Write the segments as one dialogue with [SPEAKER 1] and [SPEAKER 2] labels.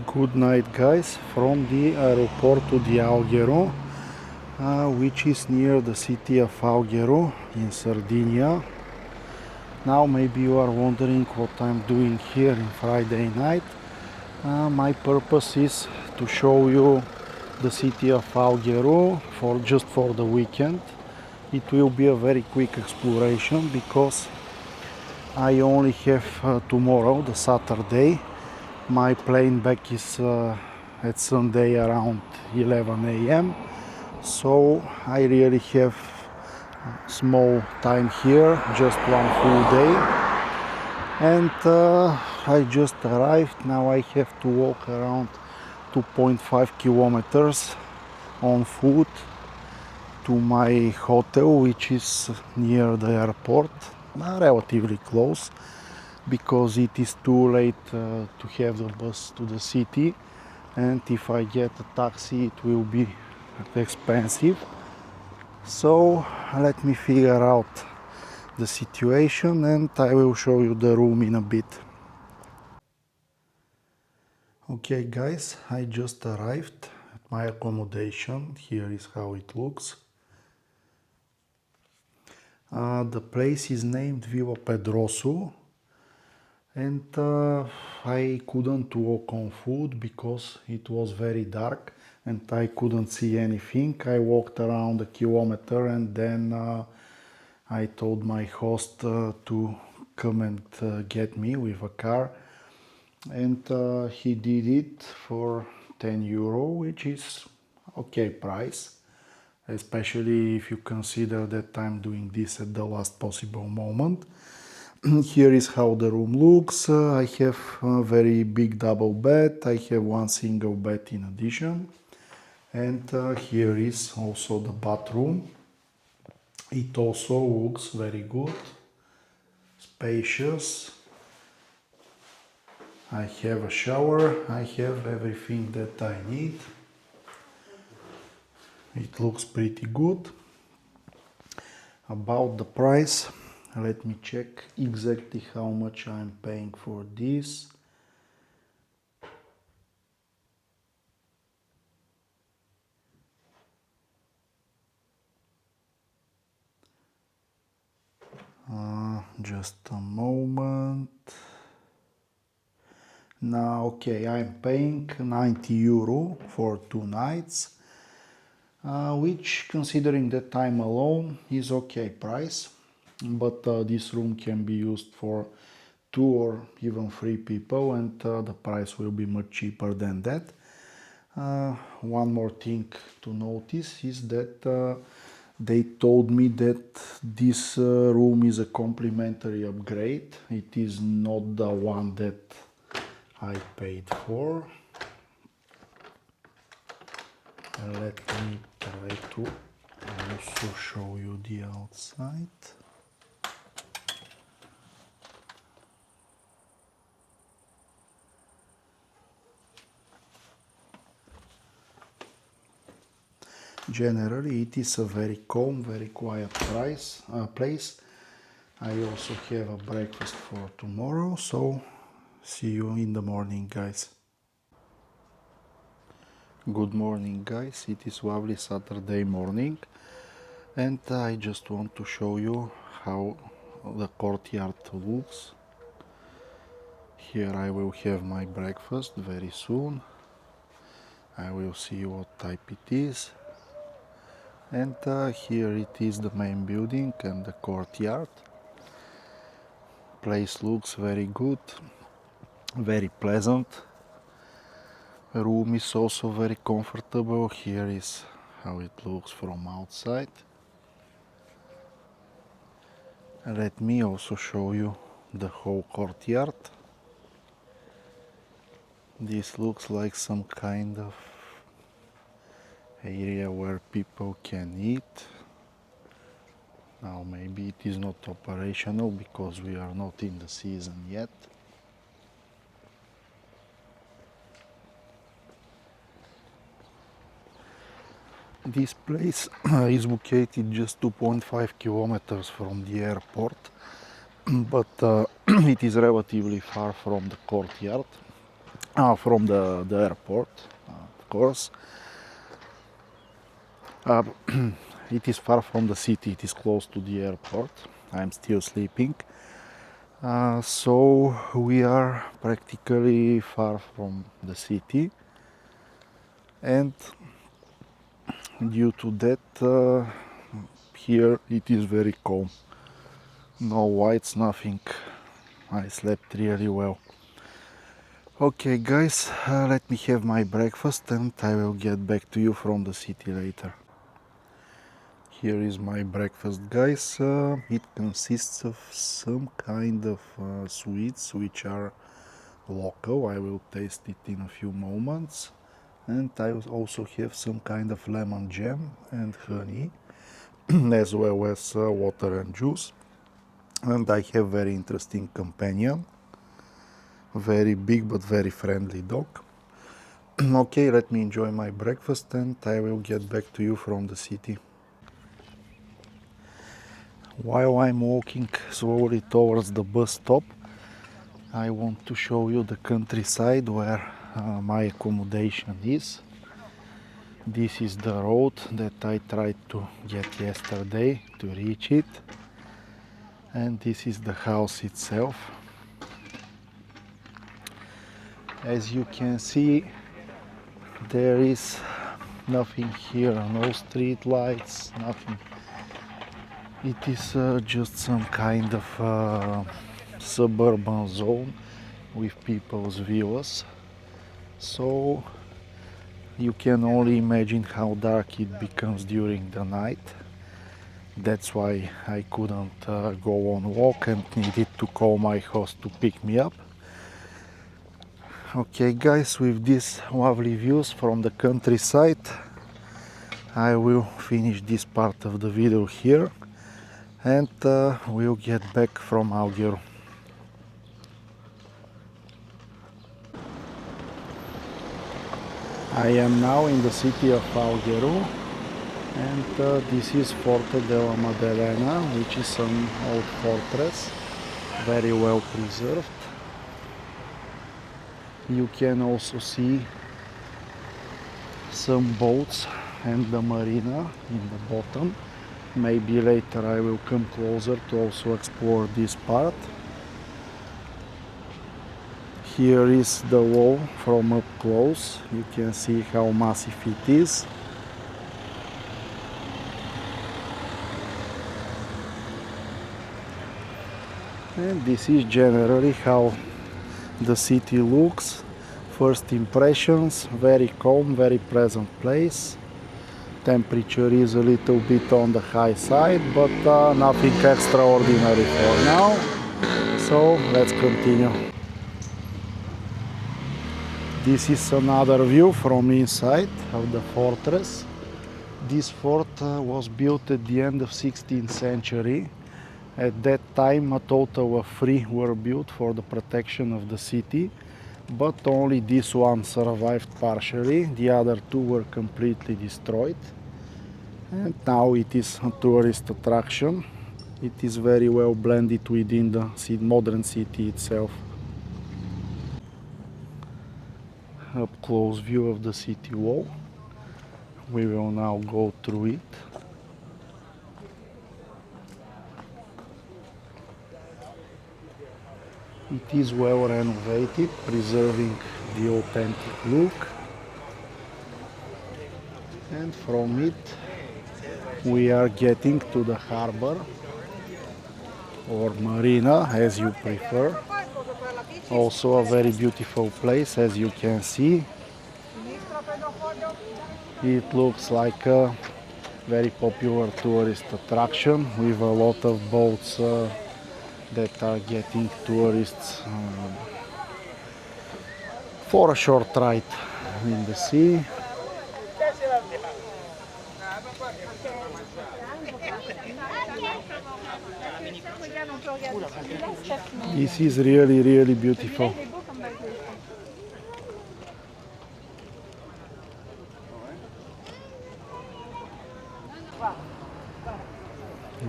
[SPEAKER 1] Good night, guys, from the airport to the Alghero, which is near the city of Alghero in Sardinia. Now maybe you are wondering what I'm doing here in Friday night. My purpose is to show you the city of Alghero for the weekend. It will be a very quick exploration because I only have tomorrow, the Saturday. My plane back is at Sunday around 11 a.m. So I really have small time here, just one full day. And I just arrived. Now I have to walk around 2.5 kilometers on foot to my hotel, which is near the airport, relatively close, because it is too late to have the bus to the city, and if I get a taxi it will be expensive. So let me figure out the situation and I will show you the room in a bit. Okay guys, I just arrived at my accommodation. Here is how it looks. The place is named Villa Pedroso. And I couldn't walk on foot because it was very dark and I couldn't see anything. I walked around a kilometer and then I told my host to come and get me with a car. And he did it for 10 euro, which is okay price, especially if you consider that I'm doing this at the last possible moment. Here is how the room looks. I have a very big double bed. I have one single bed in addition. And here is also the bathroom. It also looks very good, spacious. I have a shower. I have everything that I need. It looks pretty good. About the price, let me check exactly how much I'm paying for this. Just a moment. Now, okay, I'm paying 90 euro for 2 nights, which, considering that I'm alone, is okay price. But this room can be used for 2 or even 3 people, and the price will be much cheaper than that. One more thing to notice is that they told me that this room is a complimentary upgrade. It is not the one that I paid for. Let me try to also show you the outside. Generally, it is a very calm, very quiet place. I also have a breakfast for tomorrow, so see you in the morning, guys. Good morning, guys. It is lovely Saturday morning, and I just want to show you how the courtyard looks. Here I will have my breakfast very soon. I will see what type it is. And here it is, the main building and the courtyard. Place looks very good, very pleasant. Room is also very comfortable. Here is how it looks from outside. Let me also show you the whole courtyard. This looks like some kind of area where people can eat. Now maybe it is not operational because we are not in the season yet. This place is located just 2.5 kilometers from the airport, but it is relatively far from the courtyard. from the airport, of course. It is far from the city, it is close to the airport. I'm still sleeping. So we are practically far from the city, and due to that, here it is very calm. No whites, nothing. I slept really well. Okay guys, let me have my breakfast and I will get back to you from the city later. Here is my breakfast, guys. It consists of some kind of sweets which are local. I will taste it in a few moments. And I will also have some kind of lemon jam and honey, as well as water and juice. And I have very interesting companion, very big but very friendly dog. Okay, let me enjoy my breakfast and I will get back to you from the city. While I'm walking slowly towards the bus stop, I want to show you the countryside where my accommodation is. This is the road that I tried to get yesterday to reach it. And this is the house itself. As you can see, there is nothing here, no street lights, nothing. It is just some kind of suburban zone with people's villas. So you can only imagine how dark it becomes during the night. That's why I couldn't go on walk and needed to call my host to pick me up. Okay guys, with these lovely views from the countryside, I will finish this part of the video here and we'll get back from Alghero. I am now in the city of Alghero, and this is Forte della Maddalena, which is an old fortress, very well preserved. You can also see some boats and the Marina in the bottom. Maybe later I will come closer to also explore this part. Here is the wall from up close. You can see how massive it is. And this is generally how the city looks. First impressions, very calm, very pleasant place. Temperature is a little bit on the high side, but nothing extraordinary for now. So let's continue. This is another view from inside of the fortress. This fort was built at the end of 16th century. At that time a total of 3 were built for the protection of the city, but only this one survived partially. The other 2 were completely destroyed. And now it is a tourist attraction. It is very well blended within the modern city itself. Up close view of the city wall. We will now go through it. It is well renovated, preserving the authentic look. And from it we are getting to the harbor, or Marina as you prefer. Also a very beautiful place, as you can see. It looks like a very popular tourist attraction with a lot of boats that are getting tourists for a short ride in the sea. This is really, really beautiful.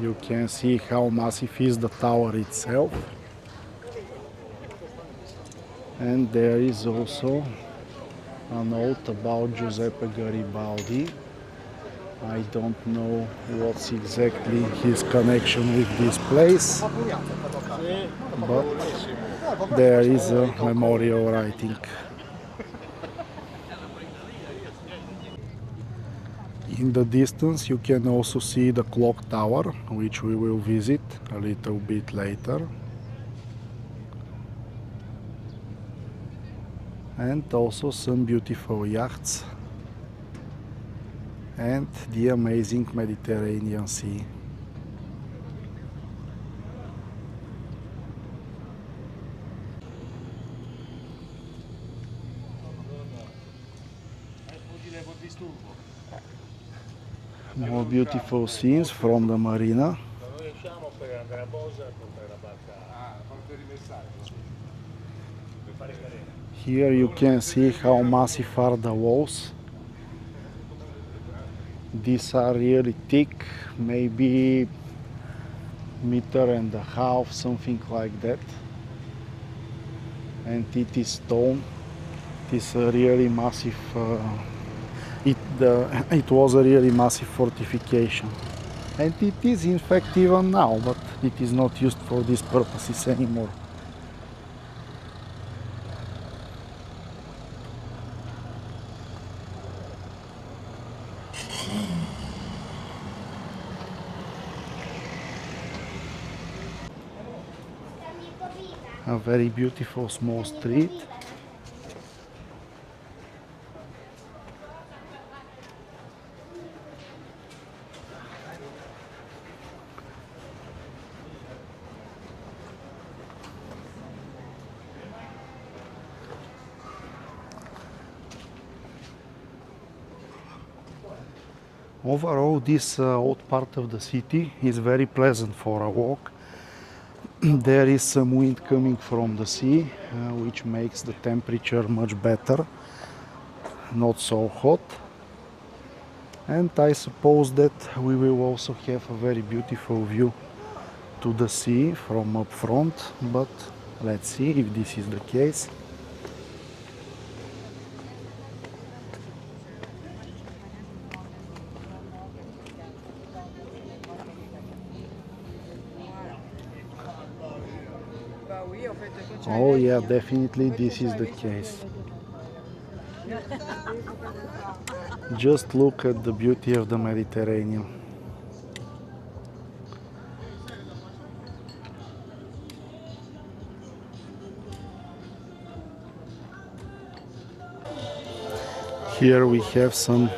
[SPEAKER 1] You can see how massive is the tower itself. And there is also a note about Giuseppe Garibaldi. I don't know what's exactly his connection with this place, but there is a memorial writing. In the distance you can also see the clock tower, which we will visit a little bit later. And also some beautiful yachts and the amazing Mediterranean Sea. More beautiful scenes from the Marina. Here you can see how massive are the walls. These are really thick, maybe meter and a half, something like that. And it is stone. It is a really massive. It was a really massive fortification, and it is in fact even now, but it is not used for these purposes anymore. A very beautiful small street. Overall, this old part of the city is very pleasant for a walk. There is some wind coming from the sea, which makes the temperature much better, not so hot. And I suppose that we will also have a very beautiful view to the sea from up front, but let's see if this is the case. Oh yeah, definitely this is the case. Just look at the beauty of the Mediterranean. Here we have some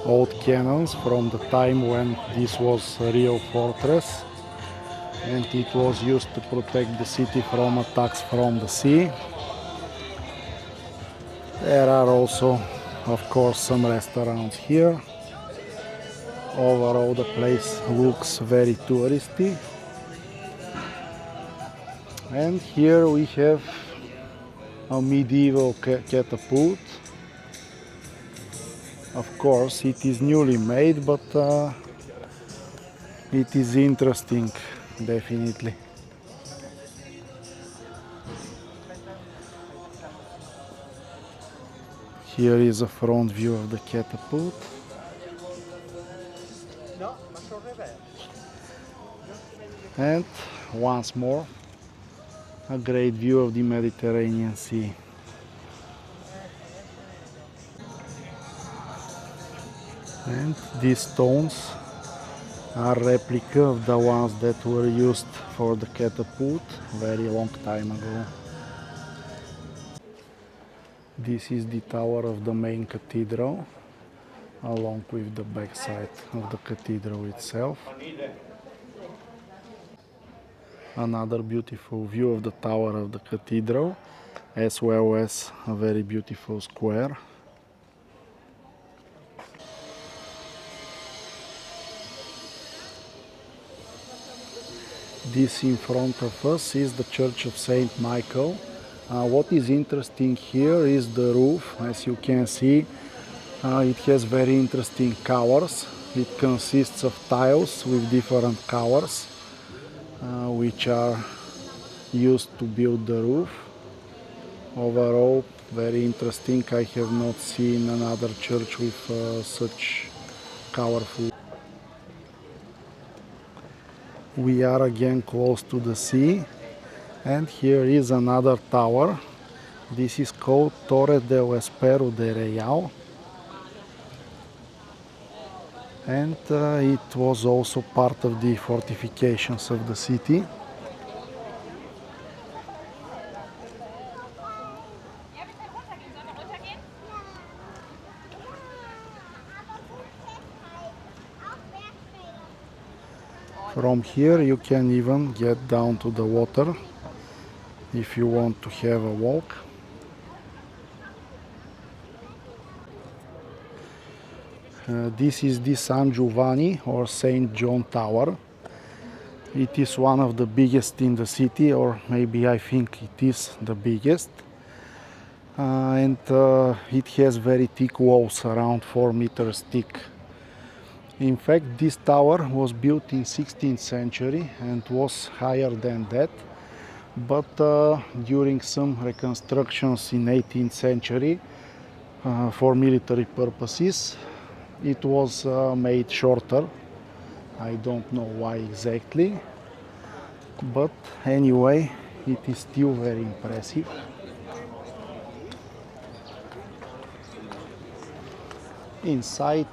[SPEAKER 1] old cannons from the time when this was a real fortress, and it was used to protect the city from attacks from the sea. There are also, of course, some restaurants here. Overall, the place looks very touristy. And here we have a medieval catapult. Of course, it is newly made, but it is interesting, definitely. Here is a front view of the catapult. And once more, a great view of the Mediterranean Sea. And these stones are replica of the ones that were used for the catapult very long time ago. This is the tower of the main cathedral, along with the backside of the cathedral itself. Another beautiful view of the tower of the cathedral, as well as a very beautiful square. This in front of us is the Church of Saint Michael. What is interesting here is the roof. As you can see, it has very interesting colors. It consists of tiles with different colors, which are used to build the roof. Overall, very interesting. I have not seen another church with such colorful. We are again close to the sea, and here is another tower. This is called Torre del Espero de Real, and it was also part of the fortifications of the city. From here you can even get down to the water if you want to have a walk. This is the San Giovanni or Saint John Tower. It is one of the biggest in the city, or maybe I think it is the biggest. And it has very thick walls, around 4 meters thick. In fact, this tower was built in 16th century and was higher than that. But during some reconstructions in 18th century for military purposes, it was made shorter. I don't know why exactly, but anyway, it is still very impressive. Inside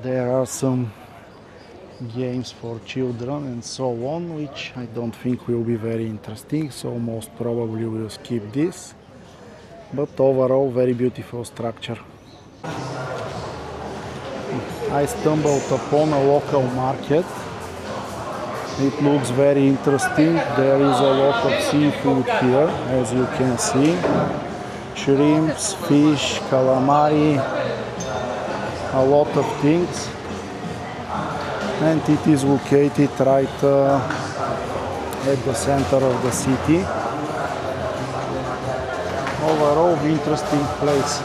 [SPEAKER 1] there are some games for children and so on, which I don't think will be very interesting, so most probably we'll skip this. But overall, very beautiful structure. I stumbled upon a local market. It looks very interesting. There is a lot of seafood here, as you can see. Shrimps, fish, calamari, a lot of things. And it is located right at the center of the city. Overall, interesting place.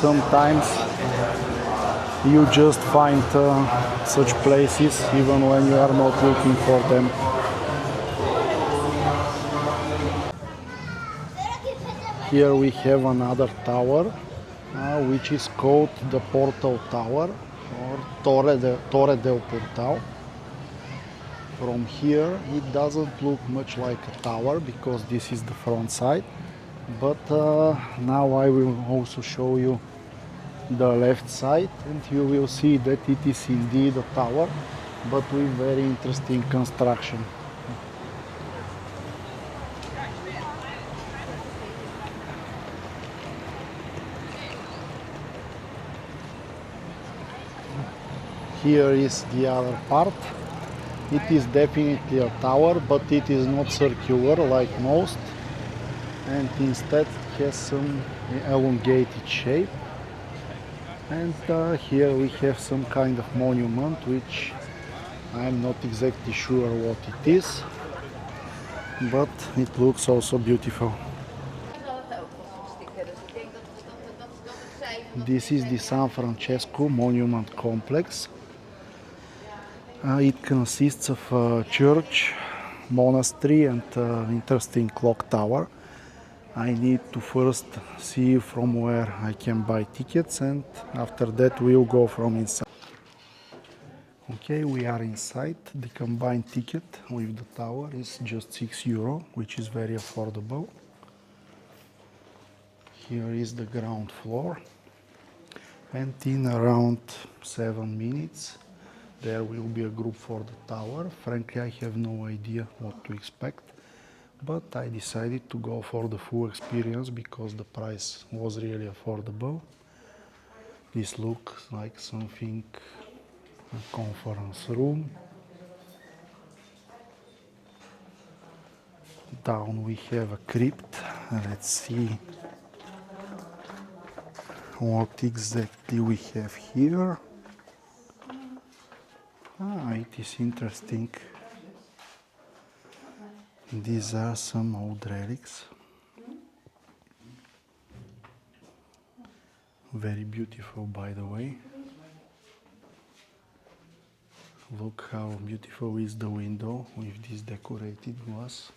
[SPEAKER 1] Sometimes you just find such places even when you are not looking for them. Here we have another tower, which is called the Portal Tower or Torre del Portal. From here it doesn't look much like a tower because this is the front side, but now I will also show you the left side, and you will see that it is indeed a tower, but with very interesting construction. Here is the other part. It is definitely a tower, but it is not circular like most, and instead has some elongated shape. And here we have some kind of monument, which I'm not exactly sure what it is, but it looks also beautiful. This is the San Francesco Monument Complex. It consists of a church, monastery, and interesting clock tower. I need to first see from where I can buy tickets, and after that we'll go from inside. Okay, we are inside. The combined ticket with the tower is just €6, which is very affordable. Here is the ground floor, and in around 7 minutes there will be a group for the tower. Frankly, I have no idea what to expect, but I decided to go for the full experience because the price was really affordable. This looks like something, a conference room. Down we have a crypt. Let's see what exactly we have here. It is interesting. These are some old relics. Very beautiful, by the way. Look how beautiful is the window with this decorated glass.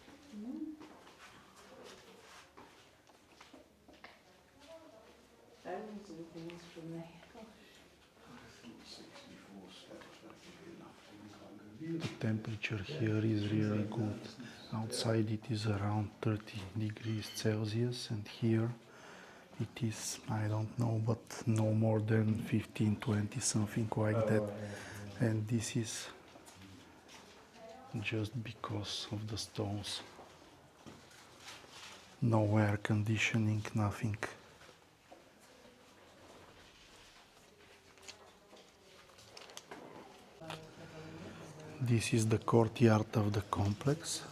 [SPEAKER 1] The temperature here is really good. Outside it is around 30 degrees Celsius, and here it is, I don't know, but no more than 15, 20, something like that. And this is just because of the stones. No air conditioning, nothing. This is the courtyard of the complex.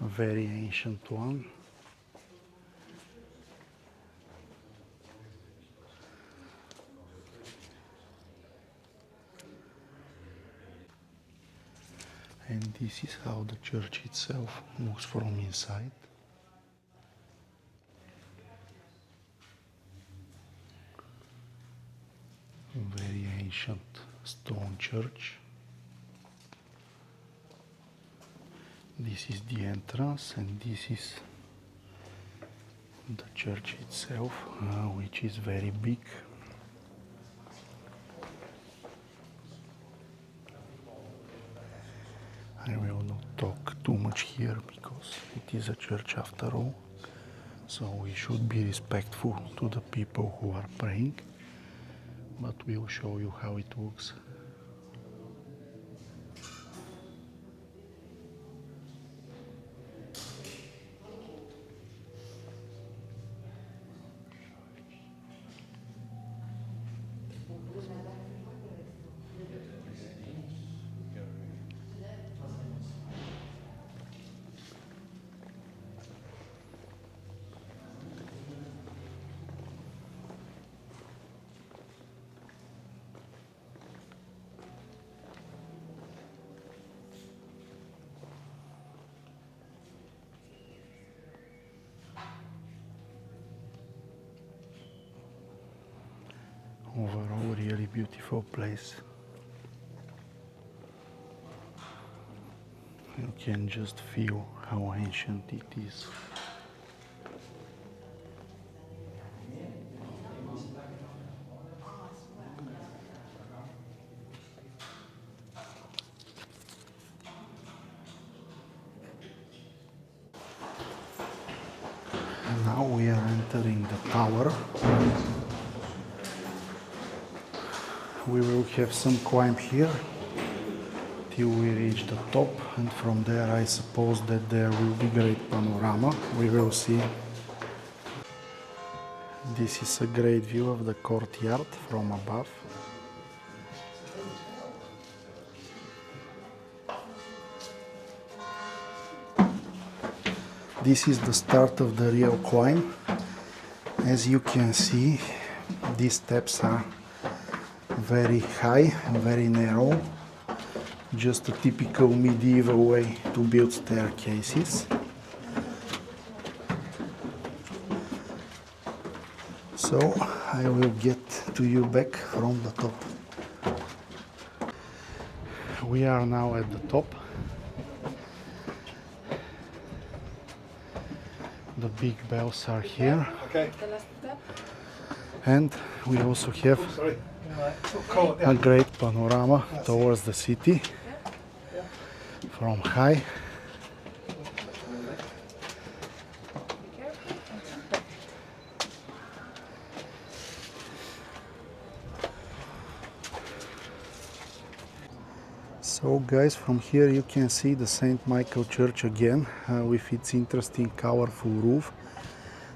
[SPEAKER 1] A very ancient one. And this is how the church itself looks from inside. Very ancient stone church. This is the entrance, and this is the church itself, which is very big. I will not talk too much here because it is a church after all, so we should be respectful to the people who are praying, but we'll show you how it looks. Overall, really beautiful place. You can just feel how ancient it is. And now we are entering the tower. We will have some climb here till we reach the top, and from there I suppose that there will be great panorama. We will see. This is a great view of the courtyard from above. This is the start of the real climb. As you can see, these steps are very high and very narrow. Just a typical medieval way to build staircases. So I will get to you back from the top. We are now at the top. The big bells are here.
[SPEAKER 2] Okay.
[SPEAKER 1] And we also have a great panorama towards the city from high. So guys, from here you can see the St. Michael Church again, with its interesting colorful roof.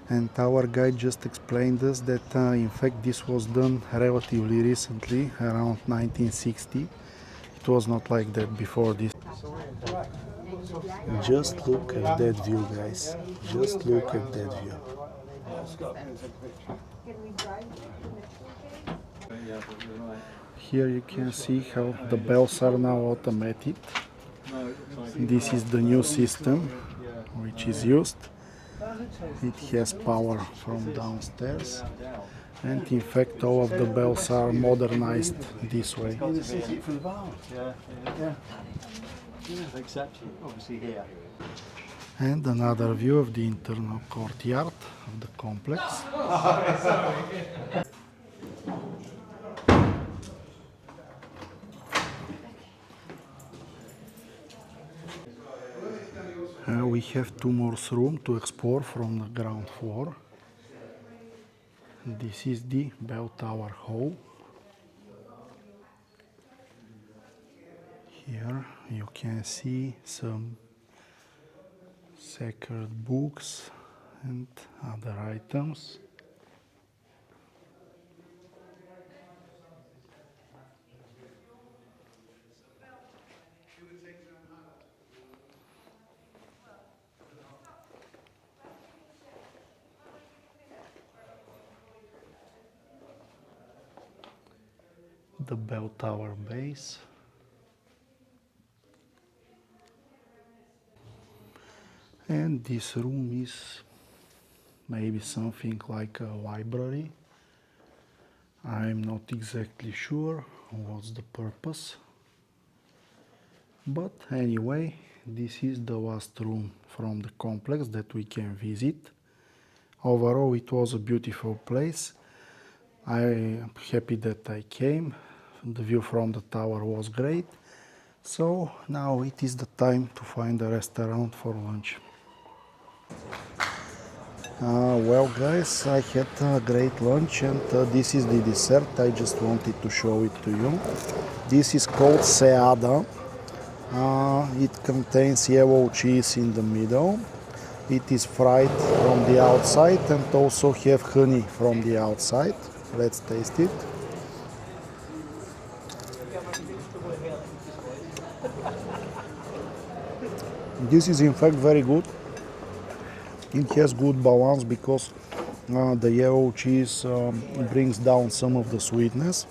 [SPEAKER 1] And our guide just explained us that in fact this was done relatively recently, around 1960. It was not like that before this. Just look at that view, guys. Just look at that view. Here you can see how the bells are now automated. This is the new system which is used. It has power from downstairs, and in fact all of the bells are modernized this way. And another view of the internal courtyard of the complex. We have two more rooms to explore from the ground floor. This is the bell tower hall. Here you can see some sacred books and other items. The bell tower base. And this room is maybe something like a library. I'm not exactly sure what's the purpose. But anyway, this is the last room from the complex that we can visit. Overall, it was a beautiful place. I'm happy that I came. The view from the tower was great. So now it is the time to find a restaurant for lunch. Well guys, I had a great lunch, and this is the dessert. I just wanted to show it to you. This is called ceada. It contains yellow cheese in the middle. It is fried from the outside and also have honey from the outside. Let's taste it. This is in fact very good. It has good balance because the yellow cheese brings down some of the sweetness.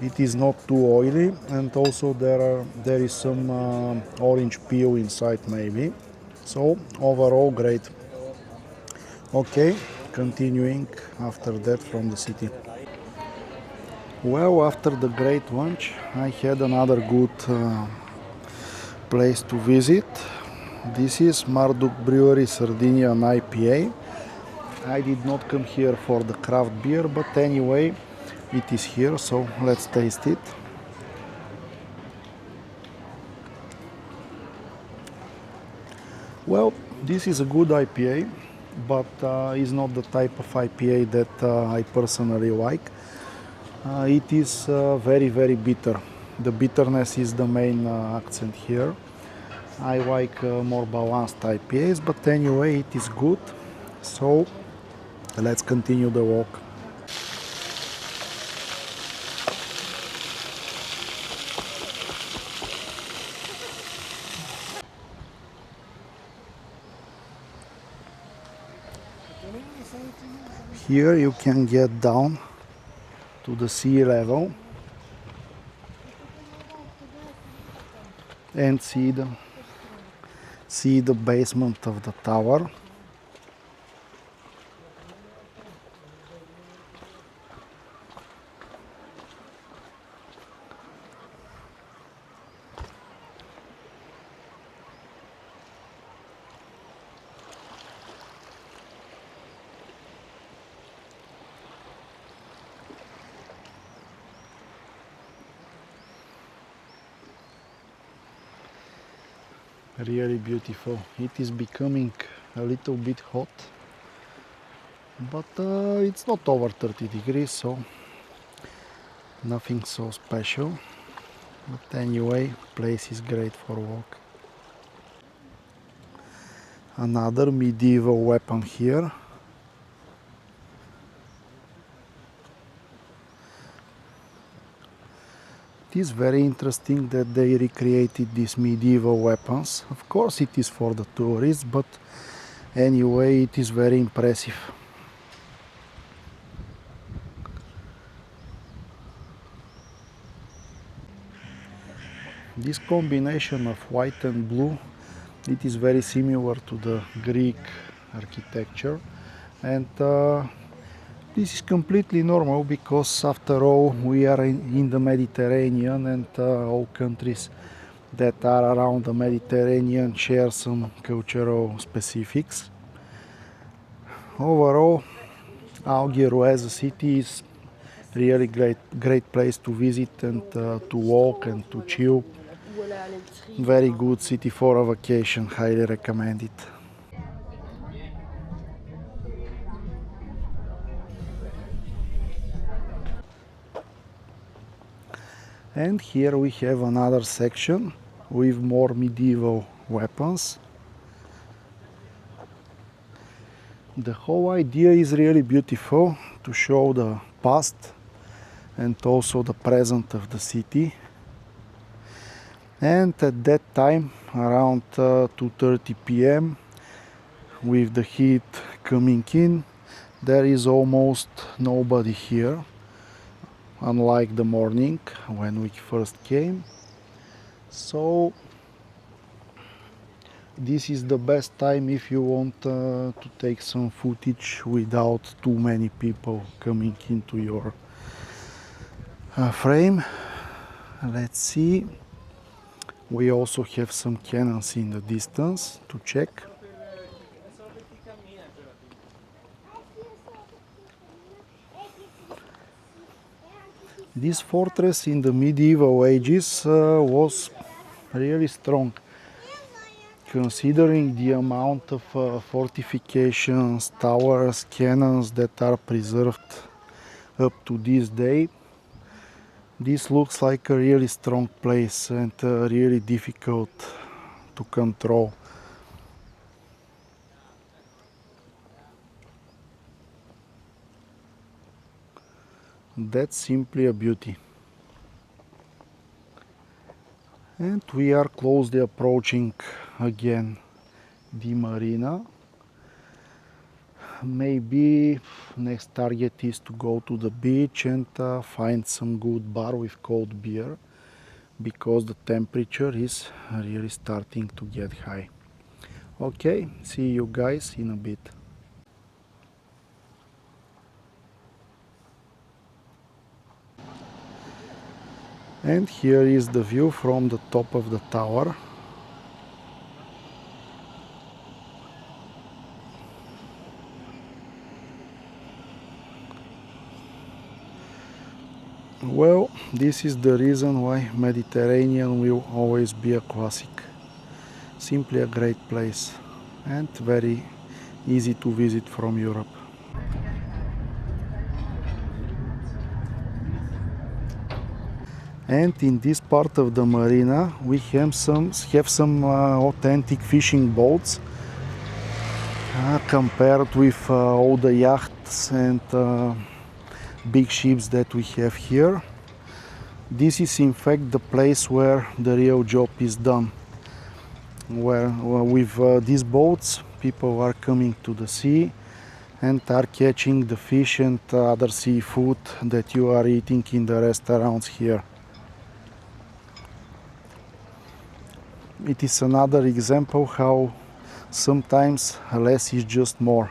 [SPEAKER 1] It is not too oily, and also there is some orange peel inside maybe. So overall great. Okay, continuing after that from the city. Well, after the great lunch, I had another good place to visit. This is Marduk Brewery Sardinia IPA. I did not come here for the craft beer, but anyway, it is here, so let's taste it. Well, this is a good IPA, but is not the type of IPA that I personally like. It is very bitter. The bitterness is the main accent here. I like more balanced IPAs, but anyway, it is good. So let's continue the walk. Here you can get down to the sea level and see the basement of the tower. Really beautiful. It is becoming a little bit hot, but it's not over 30 degrees, so nothing so special. But anyway, place is great for walk. Another medieval weapon here. It is very interesting that they recreated these medieval weapons. Of course it is for the tourists, but anyway it is very impressive. This combination of white and blue, it is very similar to the Greek architecture, and this is completely normal because after all we are in the Mediterranean, and all countries that are around the Mediterranean share some cultural specifics. Overall, Alghero as a city is really great place to visit and to walk and to chill. Very good city for a vacation, highly recommend it. And here we have another section with more medieval weapons. The whole idea is really beautiful, to show the past and also the present of the city. And at that time, around 2:30 p.m., with the heat coming in, there is almost nobody here, unlike the morning when we first came. So this is the best time if you want to take some footage without too many people coming into your frame. Let's see. We also have some cannons in the distance to check. This fortress in the medieval ages was really strong, considering the amount of fortifications, towers, cannons that are preserved up to this day. This looks like a really strong place and really difficult to control. That's simply a beauty. And we are closely approaching again the Marina. Maybe next target is to go to the beach and find some good bar with cold beer, because the temperature is really starting to get high. Okay, see you guys in a bit. And here is the view from the top of the tower. Well, this is the reason why Mediterranean will always be a classic. Simply a great place and very easy to visit from Europe. And in this part of the marina we have some authentic fishing boats, compared with all the yachts and big ships that we have here. This is in fact the place where the real job is done, where with these boats people are coming to the sea and are catching the fish and other seafood that you are eating in the restaurants here. It is another example how sometimes less is just more.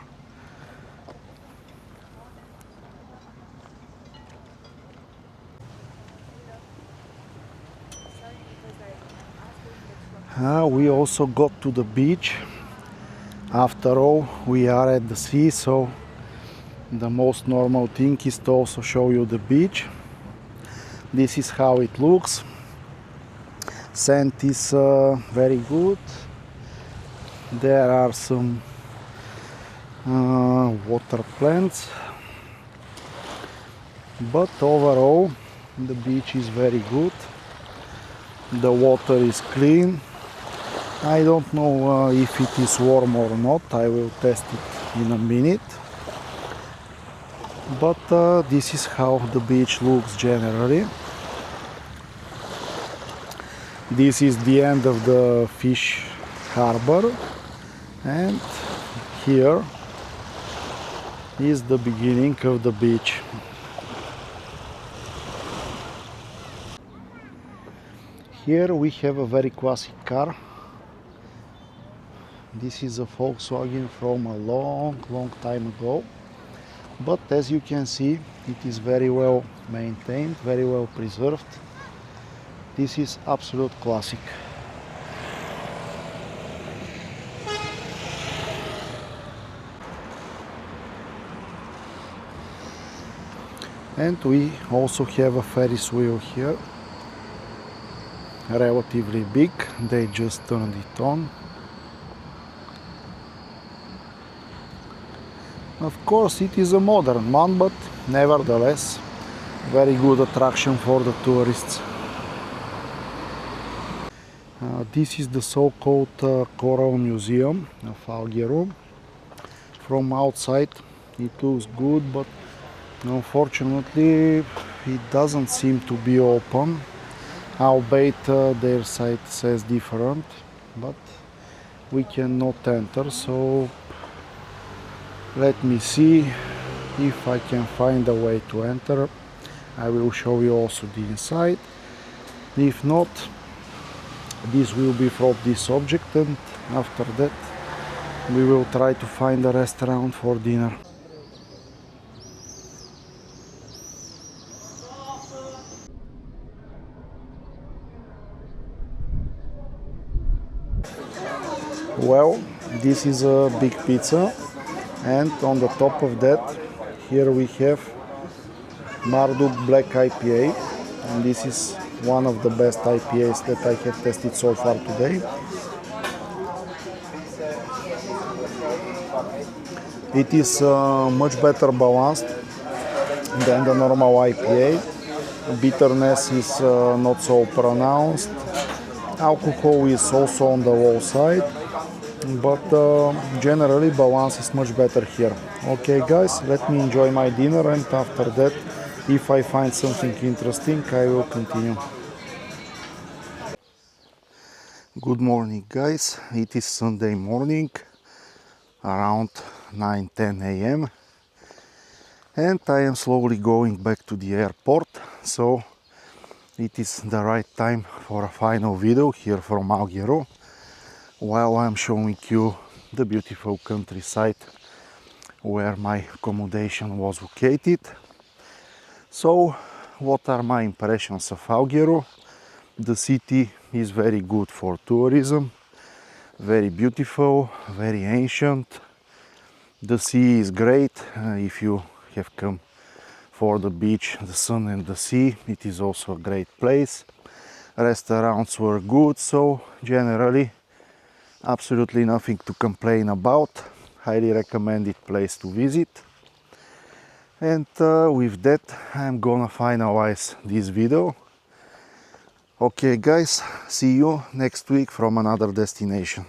[SPEAKER 1] We also got to the beach. After all, we are at the sea, so the most normal thing is to also show you the beach. This is how it looks. Sand is very good. There are some water plants, but overall the beach is very good. The water is clean. I don't know if it is warm or not. I will test it in a minute. But this is how the beach looks generally. This is the end of the fish harbor, and here is the beginning of the beach. Here we have a very classic car. This is a Volkswagen from a long time ago, but as you can see, it is very well maintained, very well preserved. This is absolute classic. And we also have a Ferris wheel here, relatively big. They just turned it on. Of course it is a modern one, but nevertheless very good attraction for the tourists. This is the so-called Coral Museum of Alghero. From outside it looks good, but unfortunately it doesn't seem to be open, albeit their site says different, but we cannot enter, so let me see if I can find a way to enter. I will show you also the inside. If not, this will be from this object, and after that we will try to find a restaurant for dinner. Well, this is a big pizza, and on the top of that here we have Marduk Black IPA, and this is one of the best IPAs that I have tested so far today. It is much better balanced than the normal IPA. Bitterness is not so pronounced. Alcohol is also on the low side, but generally balance is much better here. Okay guys, let me enjoy my dinner, and after that, if I find something interesting, I will continue. Good morning guys, it is Sunday morning around 9-10 a.m. and I am slowly going back to the airport, so it is the right time for a final video here from Alghero, while I'm showing you the beautiful countryside where my accommodation was located. So, what are my impressions of Alghero? The city is very good for tourism, very beautiful, very ancient. The sea is great. If you have come for the beach, the sun and the sea, it is also a great place. Restaurants were good, so generally absolutely nothing to complain about. Highly recommended place to visit. And with that, I'm gonna finalize this video. Okay guys, see you next week from another destination.